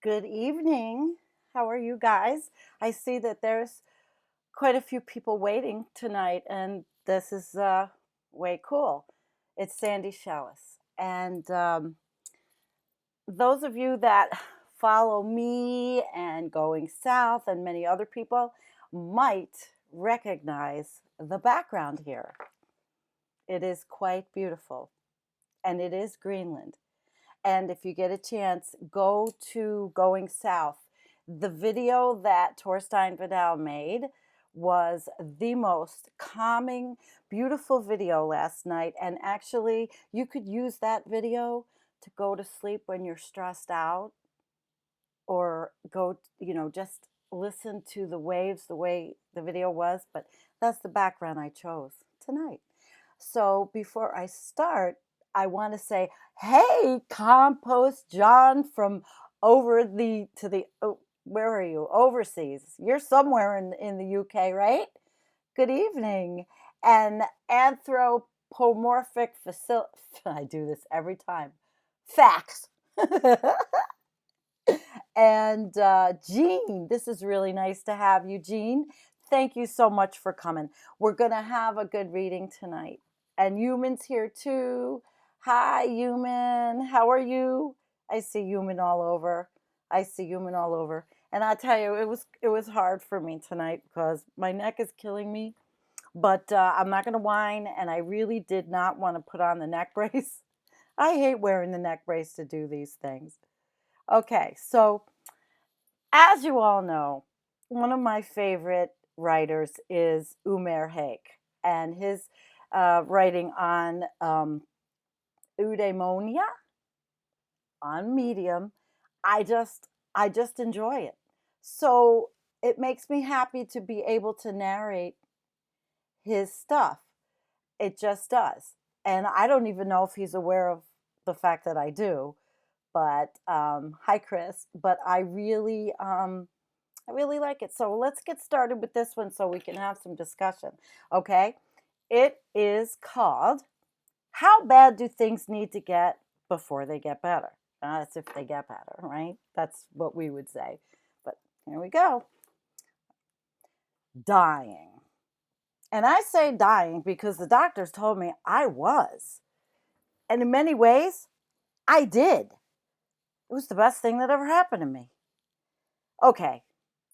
Good evening. How are you guys? I see that there's quite a few people waiting tonight, and this is way cool. It's Sandie Shallis. And those of you that follow me and Going South and many other people might recognize the background here. It is quite beautiful, and it is Greenland. And if you get a chance, go to Going South. The video that Torstein Vidal made was the most calming, beautiful video last night. And actually, you could use that video to go to sleep when you're stressed out or just listen to the waves the way the video was. But that's the background I chose tonight. So before I start, I want to say, hey, Compost John from over the to the where are you? Overseas. You're somewhere in the UK, right? Good evening. And anthropomorphic facil I do this every time. Facts. And Jean, this is really nice to have you, Jean. Thank you so much for coming. We're going to have a good reading tonight. And Human's here too. Hi, Human. How are you? I see Human all over. I see Human all over. And I tell you, it was hard for me tonight because my neck is killing me. But I'm not going to whine, and I really did not want to put on the neck brace. I hate wearing the neck brace to do these things. Okay, so as you all know, one of my favorite writers is Umair Haque, and his writing on eudaimonia on Medium, I just enjoy it. So it makes me happy to be able to narrate his stuff. It just does, and I don't even know if he's aware of the fact that I do. But hi, Chris. But I really like it. So let's get started with this one so we can have some discussion. Okay. It is called How Bad Do Things Need to Get Before They Get Better? That's if they get better, right? That's what we would say. But here we go. Dying. And I say dying because the doctors told me I was. And in many ways, I did. It was the best thing that ever happened to me. Okay,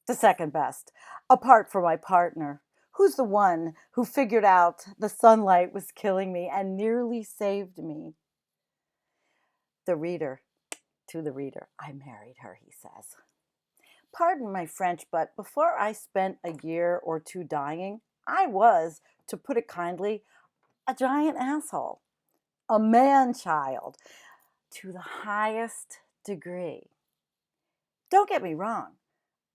the second best, apart from my partner, who's the one who figured out the sunlight was killing me and nearly saved me. The reader, to the reader, I married her, he says. Pardon my French, but before I spent a year or two dying, I was, to put it kindly, a giant asshole, a man child, to the highest degree. Don't get me wrong,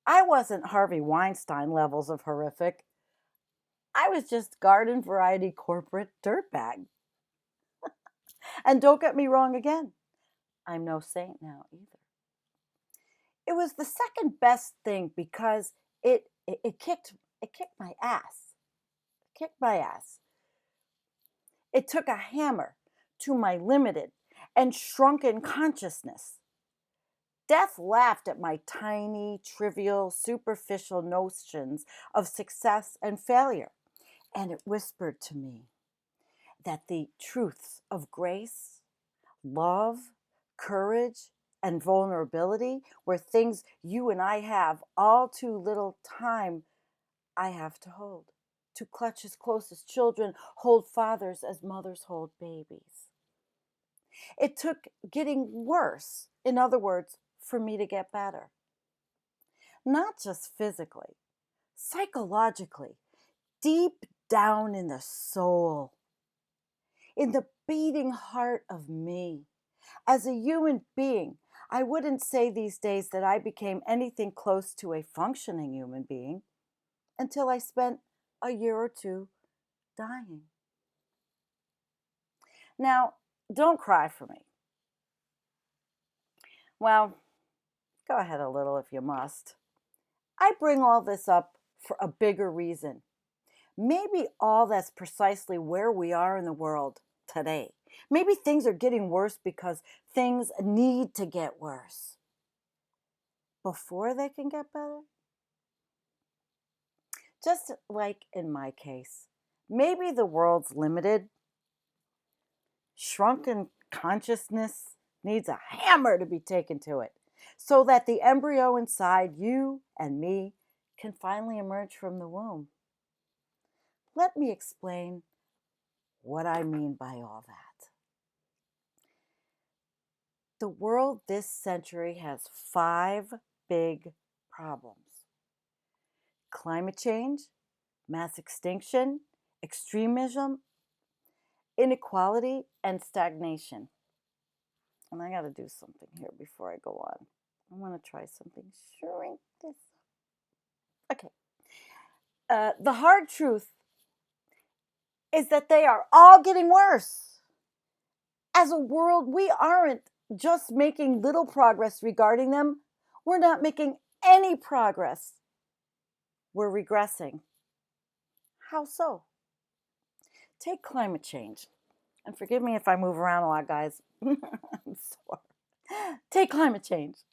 I wasn't Harvey Weinstein levels of horrific. I was just garden variety corporate dirtbag. And don't get me wrong again, I'm no saint now either. It was the second best thing because it kicked my ass. It kicked my ass. It took a hammer to my limited and shrunken consciousness. Death laughed at my tiny, trivial, superficial notions of success and failure, and it whispered to me that the truths of grace, love, courage, and vulnerability were things you and I have all too little time I have to hold, to clutch as close as children hold fathers as mothers hold babies. It took getting worse, in other words, for me to get better. Not just physically, psychologically, deep down in the soul, in the beating heart of me. As a human being, I wouldn't say these days that I became anything close to a functioning human being until I spent a year or two dying. Now, don't cry for me. Well, go ahead a little if you must. I bring all this up for a bigger reason. Maybe all that's precisely where we are in the world today. Maybe things are getting worse because things need to get worse. before they can get better? Just like in my case, maybe the world's limited. Shrunken consciousness needs a hammer to be taken to it so that the embryo inside you and me can finally emerge from the womb. Let me explain what I mean by all that. The world this century has 5 big problems: climate change, mass extinction, extremism, inequality, and stagnation. And I got to do something here before I go on. I want to try something. Shrink this. Okay. The hard truth is that they are all getting worse. As a world, we aren't just making little progress regarding them. We're not making any progress. We're regressing. How so? Take climate change. And forgive me if I move around a lot, guys. I'm sorry. Take climate change.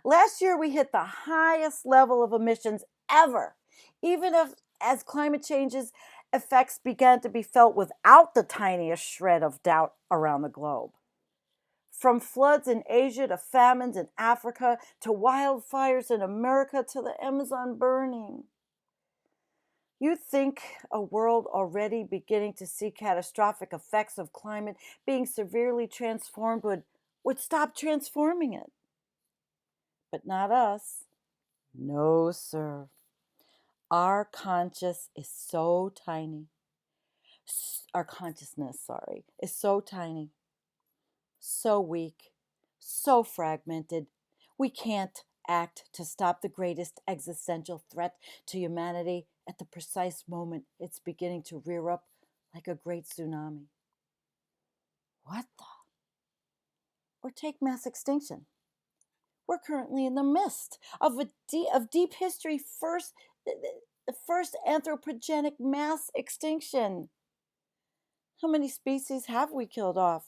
Last year, we hit the highest level of emissions ever, even as climate change's effects began to be felt without the tiniest shred of doubt around the globe. From floods in Asia to famines in Africa to wildfires in America to the Amazon burning. You think a world already beginning to see catastrophic effects of climate being severely transformed would stop transforming it. But not us. No, sir. Our consciousness is so tiny. Is so tiny, so weak, so fragmented. We can't act to stop the greatest existential threat to humanity at the precise moment it's beginning to rear up like a great tsunami. What the? Or take mass extinction. We're currently in the midst of deep history, the first anthropogenic mass extinction. How many species have we killed off?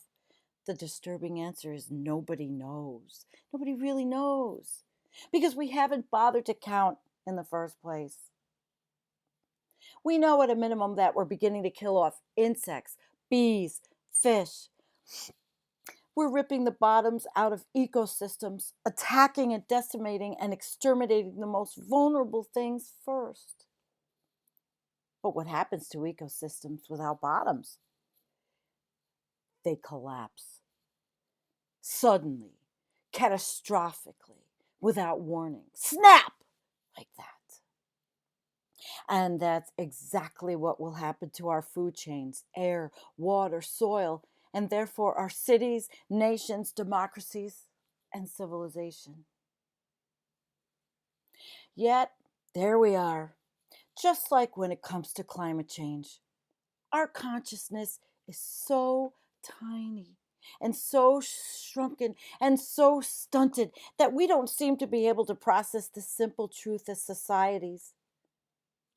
The disturbing answer is nobody knows. Nobody really knows. Because we haven't bothered to count in the first place. We know at a minimum that we're beginning to kill off insects, bees, fish. We're ripping the bottoms out of ecosystems, attacking and decimating and exterminating the most vulnerable things first. But what happens to ecosystems without bottoms? They collapse. Suddenly, catastrophically, without warning. Snap! Like that. And that's exactly what will happen to our food chains, air, water, soil, and therefore our cities, nations, democracies, and civilization. Yet, there we are, just like when it comes to climate change. Our consciousness is so tiny and so shrunken and so stunted that we don't seem to be able to process the simple truth as societies,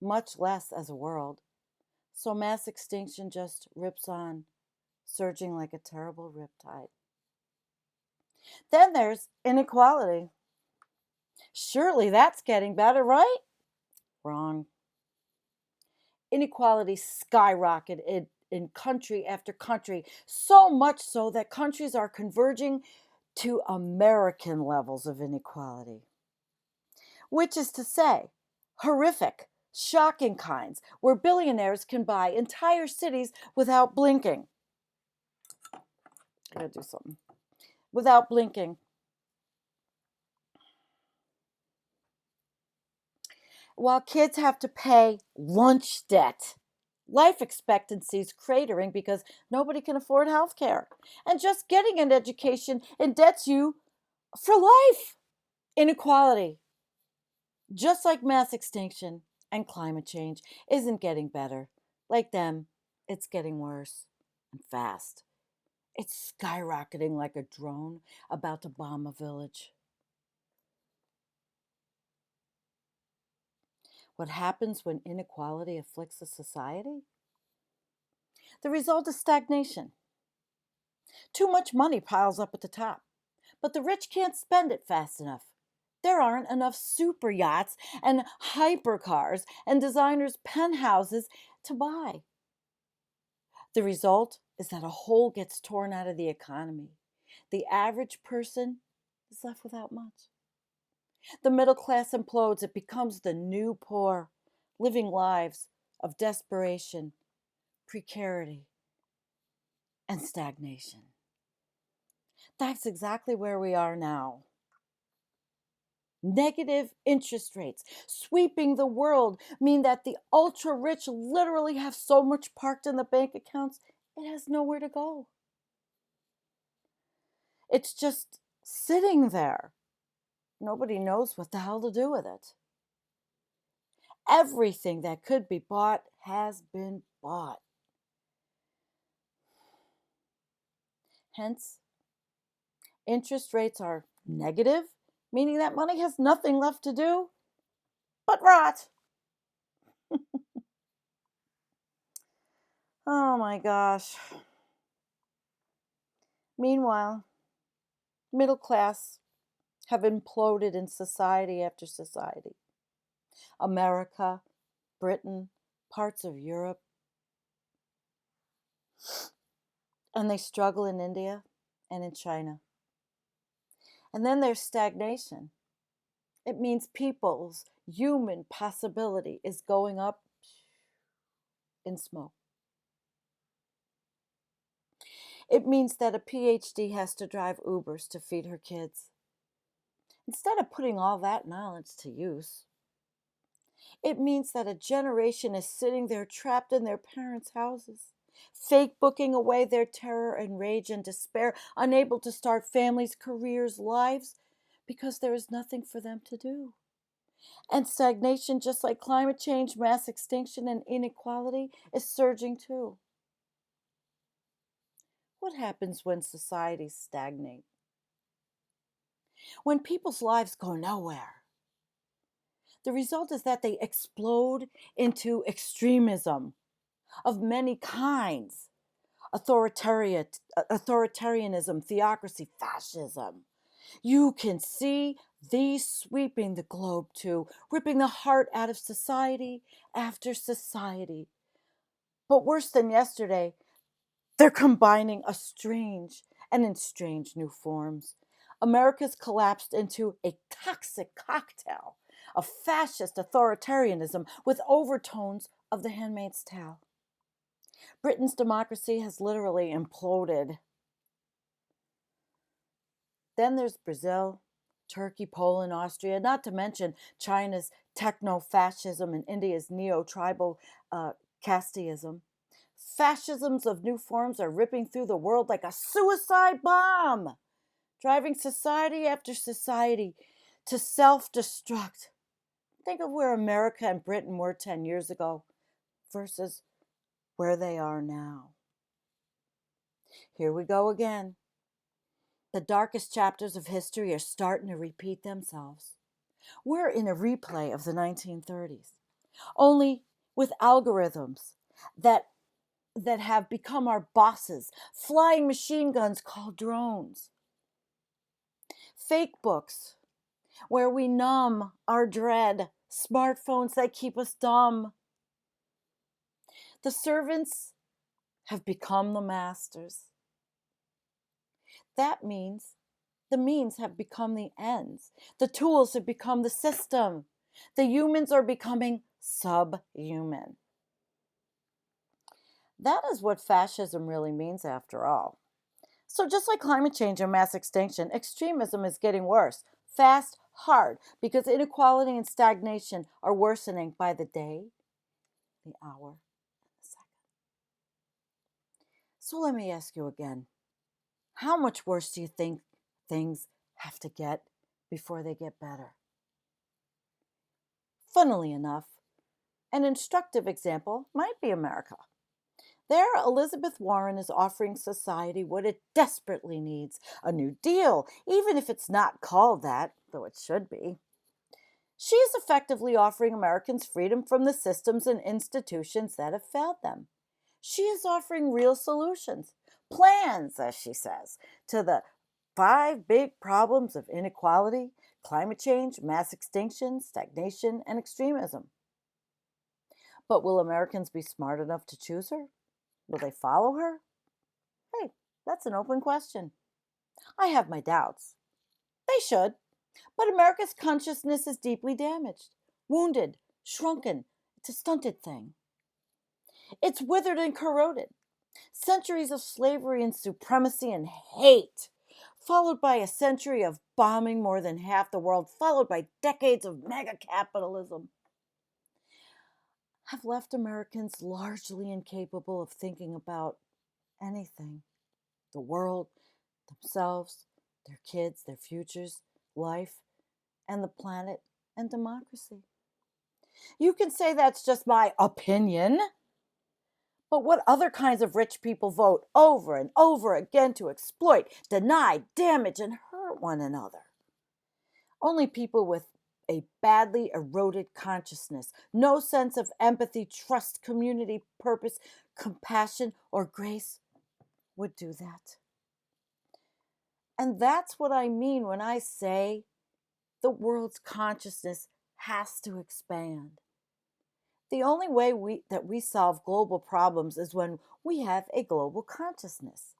much less as a world. So mass extinction just rips on, surging like a terrible riptide. Then there's inequality. Surely that's getting better, right? Wrong. Inequality skyrocketed in country after country, so much so that countries are converging to American levels of inequality. Which is to say, horrific, shocking kinds, where billionaires can buy entire cities without blinking. I gotta do something. Without blinking. While kids have to pay lunch debt. Life expectancy is cratering because nobody can afford health care. And just getting an education indebts you for life. Inequality, just like mass extinction and climate change, isn't getting better. Like them, it's getting worse and fast. It's skyrocketing like a drone about to bomb a village. What happens when inequality afflicts a society? The result is stagnation. Too much money piles up at the top, but the rich can't spend it fast enough. There aren't enough super yachts and hypercars and designers' penthouses to buy. The result is that a hole gets torn out of the economy. The average person is left without much. The middle class implodes. It becomes the new poor, living lives of desperation, precarity, and stagnation. That's exactly where we are now. Negative interest rates sweeping the world mean that the ultra rich literally have so much parked in the bank accounts, it has nowhere to go. It's just sitting there. Nobody knows what the hell to do with it. Everything that could be bought has been bought. Hence, interest rates are negative, meaning that money has nothing left to do but rot. Oh my gosh. Meanwhile, middle class have imploded in society after society. America, Britain, parts of Europe, and they struggle in India and in China. And then there's stagnation. It means people's human possibility is going up in smoke. It means that a PhD has to drive Ubers to feed her kids. Instead of putting all that knowledge to use, it means that a generation is sitting there trapped in their parents' houses, fake booking away their terror and rage and despair, unable to start families, careers, lives, because there is nothing for them to do. And stagnation, just like climate change, mass extinction, and inequality, is surging too. What happens when societies stagnate? When people's lives go nowhere, the result is that they explode into extremism of many kinds: authoritarianism, theocracy, fascism. You can see these sweeping the globe too, ripping the heart out of society after society. But worse than yesterday, they're combining a strange and in strange new forms. America's collapsed into a toxic cocktail of fascist authoritarianism with overtones of The Handmaid's Tale. Britain's democracy has literally imploded. Then there's Brazil, Turkey, Poland, Austria, not to mention China's techno-fascism and India's neo-tribal casteism. Fascisms of new forms are ripping through the world like a suicide bomb, driving society after society to self-destruct. Think of where America and Britain were 10 years ago versus where they are now. Here we go again. The darkest chapters of history are starting to repeat themselves. We're in a replay of the 1930s, only with algorithms that have become our bosses, flying machine guns called drones. Fake books where we numb our dread, smartphones that keep us dumb. The servants have become the masters. That means the means have become the ends. The tools have become the system. The humans are becoming subhuman. That is what fascism really means after all. So just like climate change and mass extinction, extremism is getting worse, fast, hard, because inequality and stagnation are worsening by the day, the hour, and the second. So let me ask you again, how much worse do you think things have to get before they get better? Funnily enough, an instructive example might be America. There, Elizabeth Warren is offering society what it desperately needs: a New Deal, even if it's not called that, though it should be. She is effectively offering Americans freedom from the systems and institutions that have failed them. She is offering real solutions, plans, as she says, to the 5 big problems of inequality, climate change, mass extinction, stagnation, and extremism. But will Americans be smart enough to choose her? Will they follow her? Hey, that's an open question. I have my doubts. They should. But America's consciousness is deeply damaged, wounded, shrunken. It's a stunted thing. It's withered and corroded. Centuries of slavery and supremacy and hate, followed by a century of bombing more than half the world, followed by decades of mega capitalism, have left Americans largely incapable of thinking about anything: the world, themselves, their kids, their futures, life, and the planet and democracy. You can say that's just my opinion, but what other kinds of rich people vote over and over again to exploit, deny, damage, and hurt one another? Only people with a badly eroded consciousness, no sense of empathy, trust, community, purpose, compassion, or grace would do that. And that's what I mean when I say the world's consciousness has to expand. The only way that we solve global problems is when we have a global consciousness.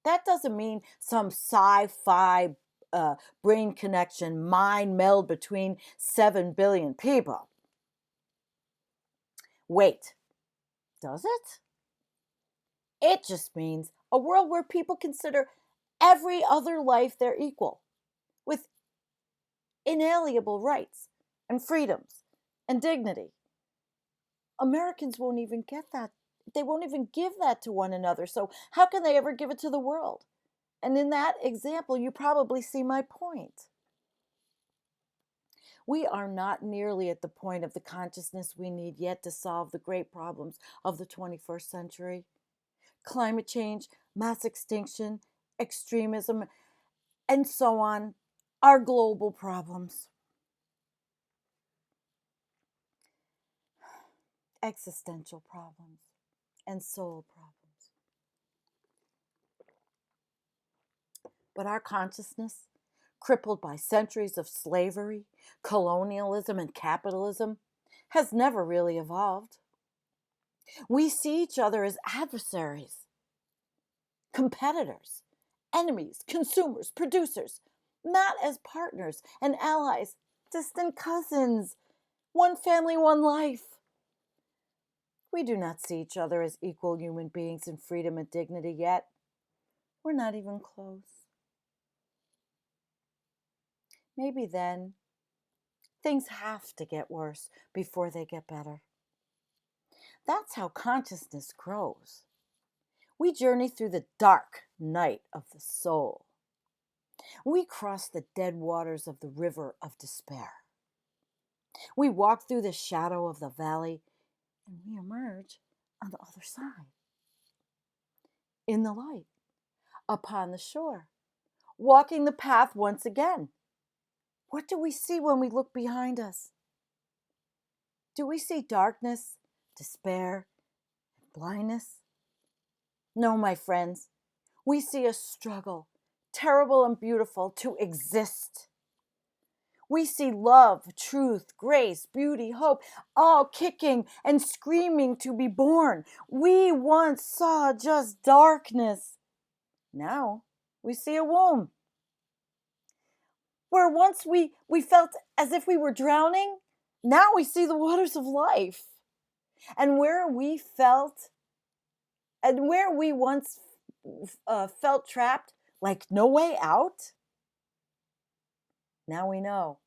That doesn't mean some sci-fi brain connection, mind meld between 7 billion people. Wait, does it? It just means a world where people consider every other life their equal, with inalienable rights and freedoms and dignity. Americans won't even get that. They won't even give that to one another. So how can they ever give it to the world? And in that example, you probably see my point. We are not nearly at the point of the consciousness we need yet to solve the great problems of the 21st century. Climate change, mass extinction, extremism, and so on are global problems. Existential problems and soul problems. But our consciousness, crippled by centuries of slavery, colonialism, and capitalism, has never really evolved. We see each other as adversaries, competitors, enemies, consumers, producers, not as partners and allies, distant cousins, one family, one life. We do not see each other as equal human beings in freedom and dignity yet. We're not even close. Maybe then things have to get worse before they get better. That's how consciousness grows. We journey through the dark night of the soul. We cross the dead waters of the river of despair. We walk through the shadow of the valley and we emerge on the other side. In the light, upon the shore, walking the path once again. What do we see when we look behind us? Do we see darkness, despair, and blindness? No, my friends, we see a struggle, terrible and beautiful, to exist. We see love, truth, grace, beauty, hope, all kicking and screaming to be born. We once saw just darkness. Now we see a womb. Where once we felt as if we were drowning, now we see the waters of life. And where we once felt trapped, like no way out, now we know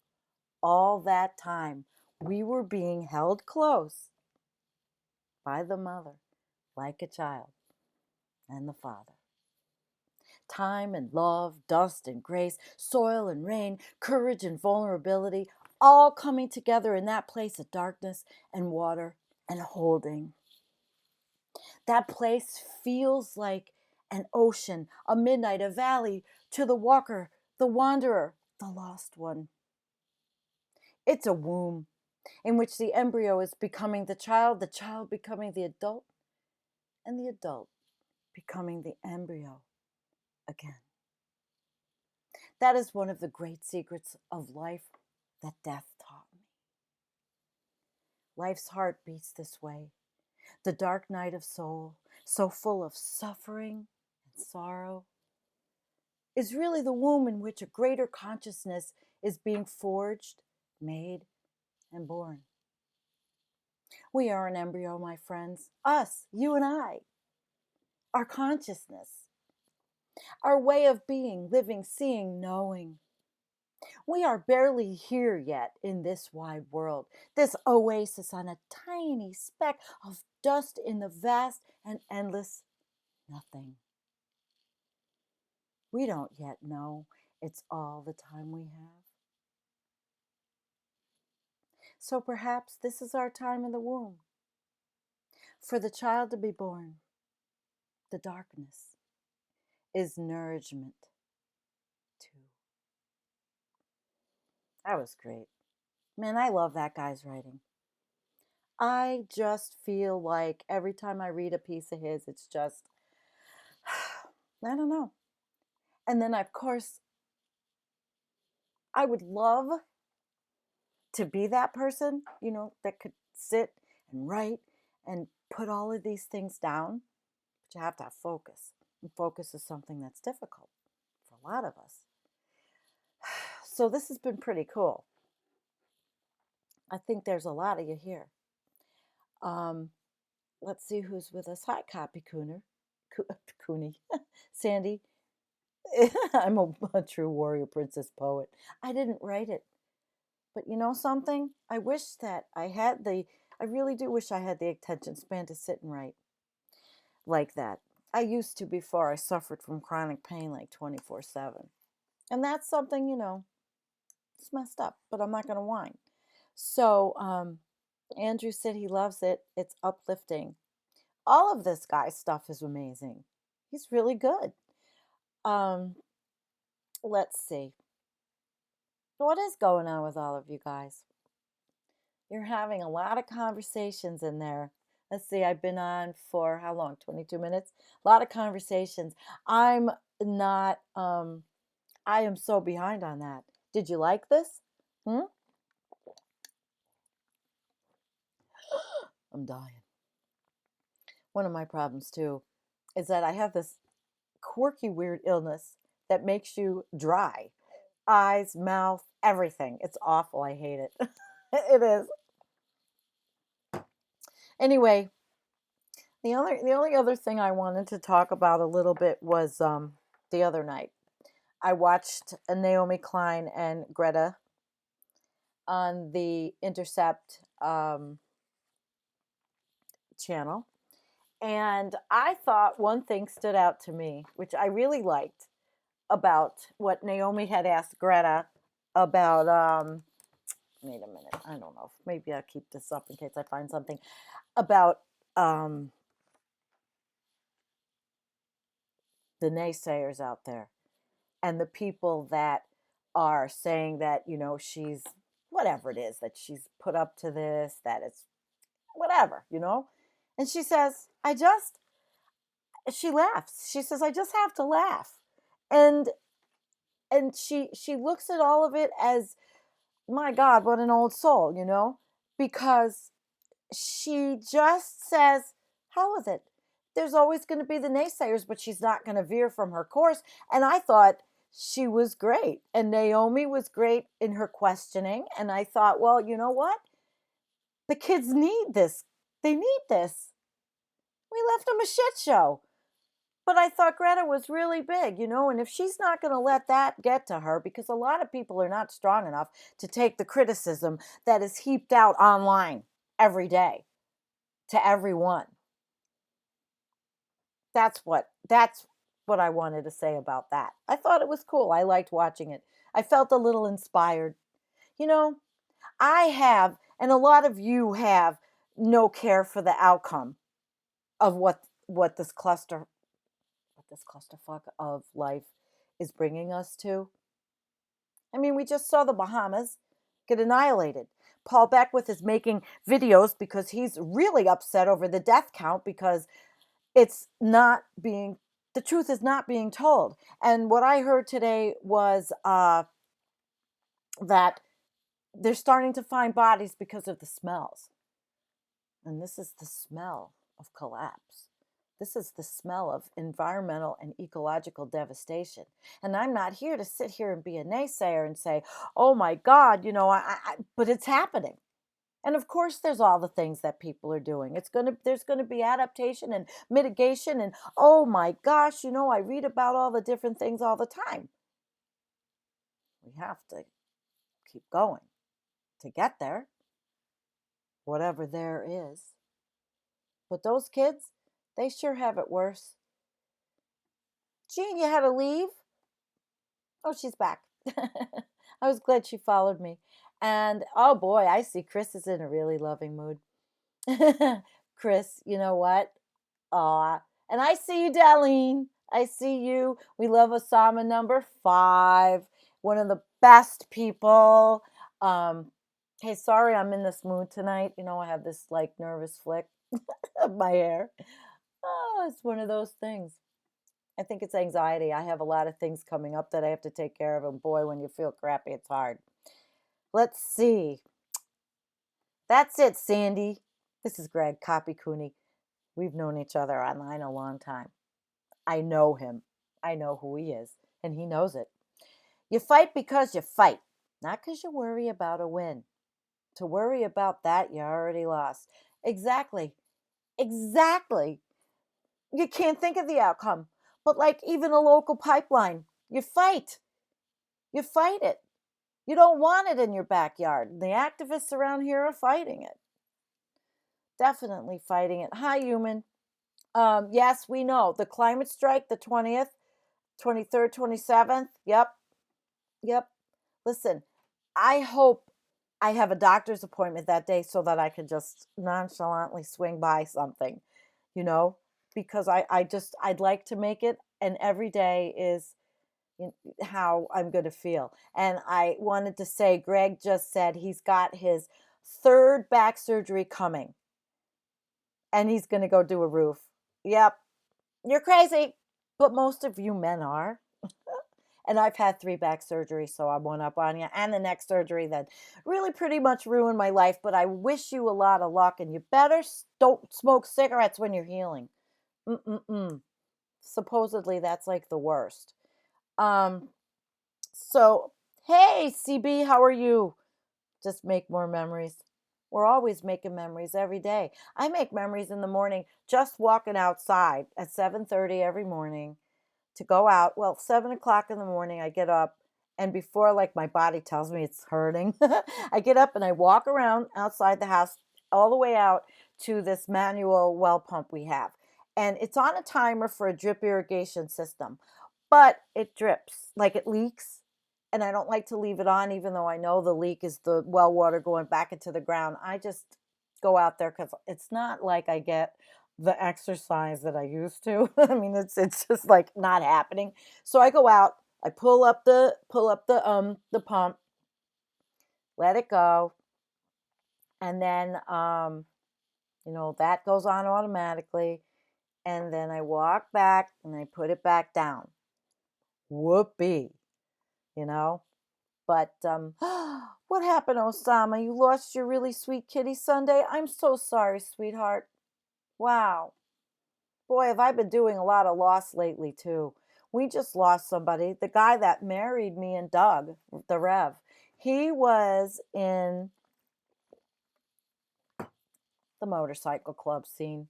all that time we were being held close by the mother, like a child, and the father. Time and love, dust and grace, soil and rain, courage and vulnerability, all coming together in that place of darkness and water and holding. That place feels like an ocean, a midnight, a valley, to the walker, the wanderer, the lost one. It's a womb in which the embryo is becoming the child becoming the adult, and the adult becoming the embryo again. That is one of the great secrets of life that death taught me. Life's heart beats this way. The dark night of soul, so full of suffering and sorrow, is really the womb in which a greater consciousness is being forged, made, and born. We are an embryo, my friends. Us, you and I. Our consciousness. Our way of being, living, seeing, knowing. We are barely here yet in this wide world, this oasis on a tiny speck of dust in the vast and endless nothing. We don't yet know it's all the time we have. So perhaps this is our time in the womb. For the child to be born, the darkness is nourishment too. That was great. Man, I love that guy's writing. I just feel like every time I read a piece of his, it's just, I don't know. And then, of course, I would love to be that person, that could sit and write and put all of these things down. But you have to have focus. And focus is something that's difficult for a lot of us. So this has been pretty cool. I think there's a lot of you here. Let's see who's with us. Hi, Copy Cooner. Cooney. Sandie. I'm a true warrior princess poet. I didn't write it. But you know something? I really do wish I had the attention span to sit and write like that. I used to before I suffered from chronic pain like 24/7. And that's something, it's messed up, but I'm not going to whine. So Andrew said he loves it. It's uplifting. All of this guy's stuff is amazing. He's really good. Let's see. What is going on with all of you guys? You're having a lot of conversations in there. Let's see, I've been on for how long? 22 minutes? A lot of conversations. I'm not, I am so behind on that. Did you like this? I'm dying. One of my problems too is that I have this quirky, weird illness that makes you dry. Eyes, mouth, everything. It's awful. I hate it. It is. Anyway, the only other thing I wanted to talk about a little bit was the other night. I watched Naomi Klein and Greta on the Intercept channel. And I thought one thing stood out to me, which I really liked about what Naomi had asked Greta about, wait a minute, I don't know, maybe I'll keep this up in case I find something, about the naysayers out there and the people that are saying that, she's, whatever it is, that she's put up to this, that it's whatever, And she says, she laughs. She says, I just have to laugh. And she looks at all of it as, my God, what an old soul, because she just says, hell with it. There's always going to be the naysayers, but she's not going to veer from her course. And I thought she was great. And Naomi was great in her questioning. And I thought, well, you know what? The kids need this. They need this. We left them a shit show. But I thought Greta was really big, and if she's not going to let that get to her, because a lot of people are not strong enough to take the criticism that is heaped out online every day to everyone. That's what I wanted to say about that. I thought it was cool. I liked watching it. I felt a little inspired. I have, and a lot of you have, no care for the outcome of what this clusterfuck of life is bringing us to. I mean, we just saw the Bahamas get annihilated. Paul Beckwith is making videos because he's really upset over the death count because it's not being the truth is not being told. And what I heard today was that they're starting to find bodies because of the smells. And this is the smell of collapse. This is the smell of environmental and ecological devastation. And I'm not here to sit here and be a naysayer and say, oh my God, but it's happening. And of course, there's all the things that people are doing. There's going to be adaptation and mitigation. And oh my gosh, I read about all the different things all the time. We have to keep going to get there, whatever there is. But those kids, they sure have it worse. Jean, you had to leave? Oh, she's back. I was glad she followed me. And oh boy, I see Chris is in a really loving mood. Chris, you know what? Aw. And I see you, Darlene. I see you. We love Osama number 5. One of the best people. Hey, sorry I'm in this mood tonight. I have this like nervous flick of my hair. Oh, it's one of those things. I think it's anxiety. I have a lot of things coming up that I have to take care of. And boy, when you feel crappy, it's hard. Let's see. That's it, Sandie. This is Greg, copy Cooney. We've known each other online a long time. I know him. I know who he is, and he knows it. You fight because you fight, not because you worry about a win. To worry about that, you already lost. Exactly. Exactly. You can't think of the outcome. But like even a local pipeline, you fight. You fight it. You don't want it in your backyard. The activists around here are fighting it. Definitely fighting it. Hi, human. Yes, we know. The climate strike, the 20th, 23rd, 27th. Yep. Listen, I hope I have a doctor's appointment that day so that I can just nonchalantly swing by something, because I'd like to make it. And every day is how I'm going to feel. And I wanted to say, Greg just said he's got his 3rd back surgery coming and he's going to go do a roof. Yep. You're crazy. But most of you men are. And I've had 3 back surgeries, so I'm one up on you. And the next surgery that really pretty much ruined my life. But I wish you a lot of luck. And you better don't smoke cigarettes when you're healing. Supposedly, that's like the worst. So, hey, CB, how are you? Just make more memories. We're always making memories every day. I make memories in the morning just walking outside at 7:30 every morning to go out. Well, 7 o'clock in the morning, I get up, and before like my body tells me it's hurting, I get up and I walk around outside the house all the way out to this manual well pump we have. And it's on a timer for a drip irrigation system, but it drips, like it leaks. And I don't like to leave it on, even though I know the leak is the well water going back into the ground. I just go out there because it's not like I get the exercise that I used to. I mean, it's just like not happening. So I go out, I pull up the pump, let it go, and then that goes on automatically, and then I walk back and I put it back down. Whoopee, you know. But what happened, Osama? You lost your really sweet kitty Sunday? I'm so sorry, sweetheart. Wow. Boy, have I been doing a lot of loss lately, too. We just lost somebody. The guy that married me and Doug, the Rev, he was in the motorcycle club scene.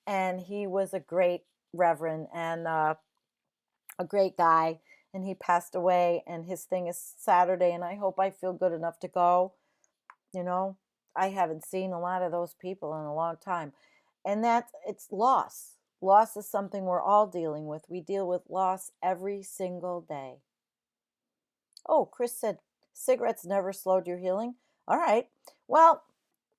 And he was a great reverend and a great guy. And he passed away, and his thing is Saturday. And I hope I feel good enough to go. I haven't seen a lot of those people in a long time. And it's loss. Loss is something we're all dealing with. We deal with loss every single day. Oh, Chris said cigarettes never slowed your healing. All right. Well,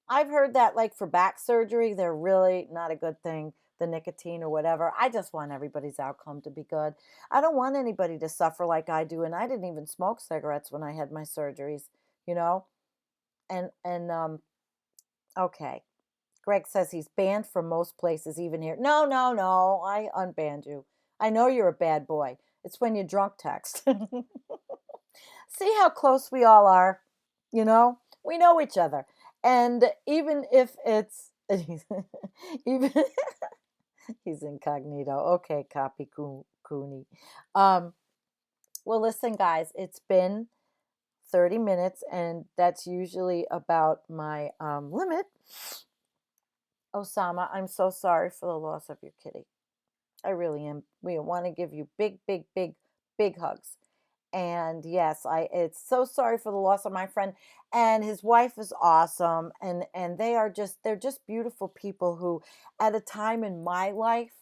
I've heard that like for back surgery, they're really not a good thing, the nicotine or whatever. I just want everybody's outcome to be good. I don't want anybody to suffer like I do. And I didn't even smoke cigarettes when I had my surgeries, you know? And okay. Greg says he's banned from most places, even here. No. I unbanned you. I know you're a bad boy. It's when you drunk text. See how close we all are? You know, we know each other. And even if it's, even, he's incognito. Okay, copy Cooney. Um, well, listen, guys, it's been 30 minutes, and that's usually about my limit. Osama, I'm so sorry for the loss of your kitty. I really am. We want to give you big, big, big, big hugs. And yes, it's so sorry for the loss of my friend. And his wife is awesome. And they're just beautiful people who, at a time in my life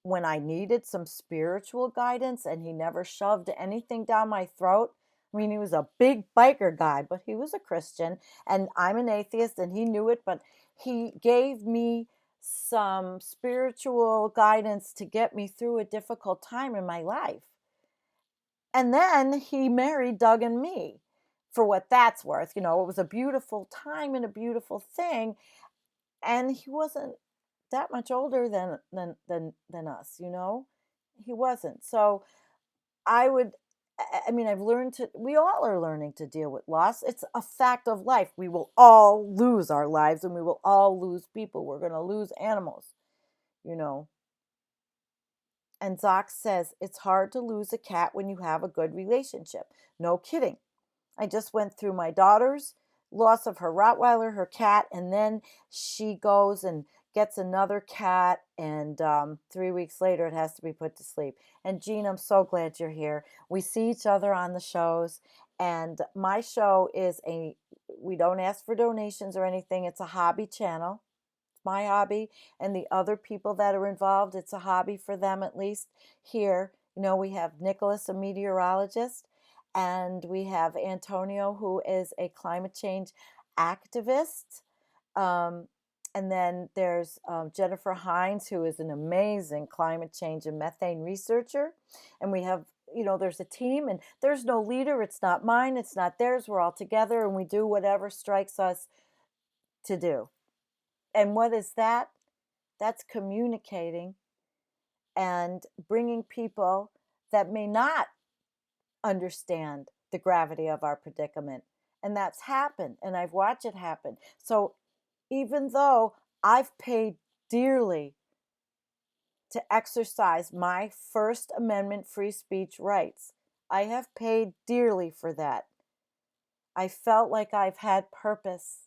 when I needed some spiritual guidance, and he never shoved anything down my throat. I mean, he was a big biker guy, but he was a Christian, and I'm an atheist, and he knew it, but he gave me some spiritual guidance to get me through a difficult time in my life. And then he married Doug and me, for what that's worth. You know, it was a beautiful time and a beautiful thing. And he wasn't that much older than us, you know? He wasn't. So I would, I mean, I've learned to, we all are learning to deal with loss. It's a fact of life. We will all lose our lives, and we will all lose people. We're going to lose animals, you know. And Zox says it's hard to lose a cat when you have a good relationship. No kidding. I just went through my daughter's loss of her Rottweiler, her cat, and then she goes and gets another cat, and 3 weeks later it has to be put to sleep. And Jean, I'm so glad you're here. We see each other on the shows, and my show is we don't ask for donations or anything. It's a hobby channel. It's my hobby, and the other people that are involved, it's a hobby for them, at least here. You know, we have Nicholas, a meteorologist, and we have Antonio, who is a climate change activist. Um, and then there's Jennifer Hines, who is an amazing climate change and methane researcher. And we have, you know, there's a team, and there's no leader. It's not mine, it's not theirs. We're all together, and we do whatever strikes us to do. And what is that? That's communicating and bringing people that may not understand the gravity of our predicament. And that's happened, and I've watched it happen. So even though I've paid dearly to exercise my First Amendment free speech rights, I have paid dearly for that. I felt like I've had purpose,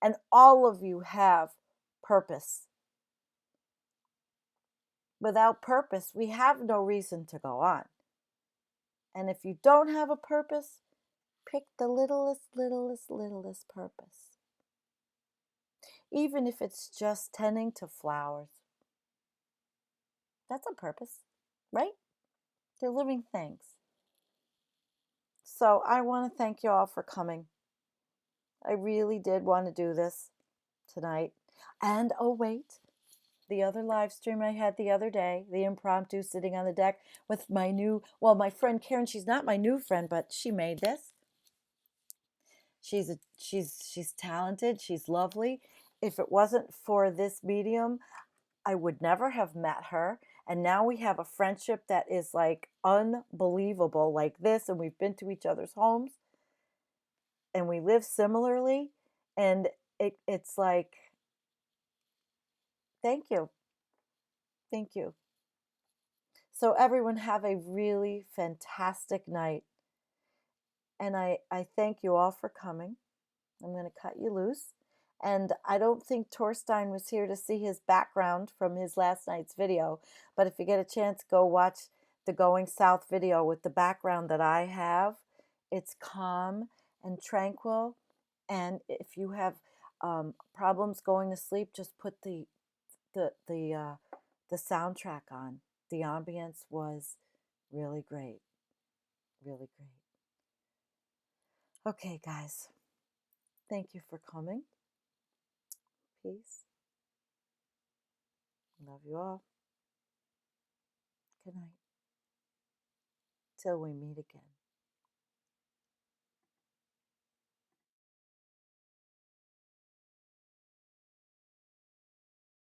and all of you have purpose. Without purpose, we have no reason to go on. And if you don't have a purpose, pick the littlest, littlest, littlest purpose. Even if it's just tending to flowers. That's a purpose, right? They're living things. So I want to thank you all for coming. I really did want to do this tonight. And oh, wait, the other live stream I had the other day, the impromptu sitting on the deck with my friend Karen. She's not my new friend, but she made this. She's talented. She's lovely. If it wasn't for this medium, I would never have met her. And now we have a friendship that is like unbelievable, like this. And we've been to each other's homes, and we live similarly. And it's like, thank you. Thank you. So everyone have a really fantastic night. And I thank you all for coming. I'm going to cut you loose. And I don't think Torstein was here to see his background from his last night's video. But if you get a chance, go watch the Going South video with the background that I have. It's calm and tranquil. And if you have problems going to sleep, just put the soundtrack on. The ambience was really great. Really great. Okay, guys. Thank you for coming. Peace. Love you all. Good night. Till we meet again.